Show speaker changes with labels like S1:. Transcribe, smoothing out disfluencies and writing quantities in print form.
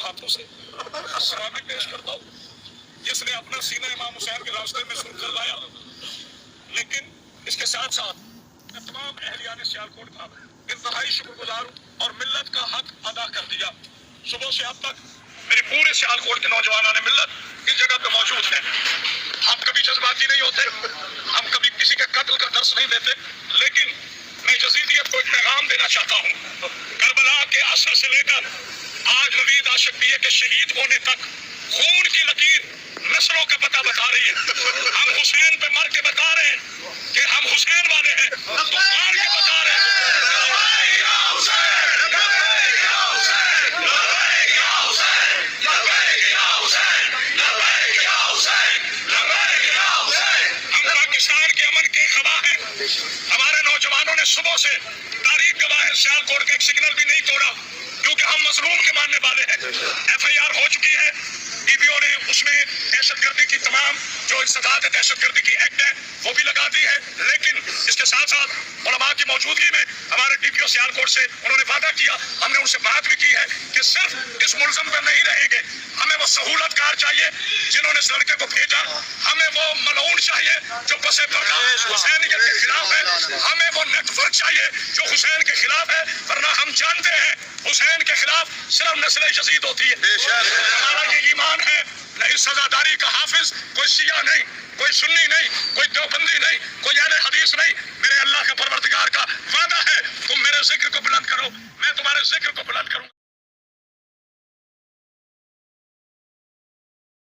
S1: ہاتھوں سے سلام پیش کرتا ہوں جس نے اپنا سینہ امام حسین کے راستے میں سن کر لایا، لیکن اس کے ساتھ ساتھ میں تمام اہلیان سیالکوٹ کا انتہائی شکر گزار ہوں اور ملت کا حق ادا کر دیا۔ صبح سے اب تک میرے پورے سیالکوٹ کے نوجوانوں نے ملت اس جگہ پہ موجود ہیں۔ ہم کبھی جذباتی نہیں ہوتے، ہم کبھی کسی کے قتل کا درس نہیں دیتے، لیکن میں یزیدیت کو ایک پیغام دینا چاہتا ہوں۔ کربلا کے اثر سے لے کر آج نوید عاشقیہ کے شہید ہونے تک خون کی لکیر نسلوں کا پتہ بتا رہی ہے۔ ہم حسین پہ مر کے بتا رہے ہیں کہ ہم حسین والے ہیں، تو مار کے بتا رہے ہیں۔ ہم پاکستان کے امن کے خواہ ہیں۔ ہمارے نوجوانوں نے صبح سے تاریخ گواہ ہے سیالکوٹ کا ایک سگنل بھی نہیں توڑا، کیونکہ ہم مظلوم کے ماننے والے ہیں۔ ایف آئی آر ہو چکی ہے، ڈی پی او نے اس میں دہشت گردی کی تمام جو انسداد دہشت گردی کی ایکٹ ہے وہ بھی لگا دی ہے، لیکن اس کے ساتھ ساتھ علماء کی موجودگی میں ہمارے ڈی پی او سیالکوٹ سے انہوں نے وعدہ کیا، ہم نے ان سے بات بھی کی ہے کہ صرف اس ملزم پہ نہیں رہیں گے، ہمیں وہ سہولت کار چاہیے جنہوں نے اس لڑکے کو بھیجا، ہمیں وہ ملعون چاہیے جو پس پردہ حسینیت کے خلاف ہے، ہمیں وہ نیٹ ورک چاہیے جو حسین کے خلاف ہے، ورنہ ہم جانتے ہیں حسین کے خلاف صرف نسل یزید ہوتی ہے۔ ہمارا یہ ایمان ہے، نہیں سزاداری کا حافظ کوئی شیعہ نہیں، کوئی سنی نہیں، کوئی دیوبندی نہیں، کوئی اہل حدیث نہیں، میرے اللہ کا پروردگار کا وعدہ ہے تم میرے ذکر کو بلند کرو، میں تمہارے ذکر کو بلند کروں۔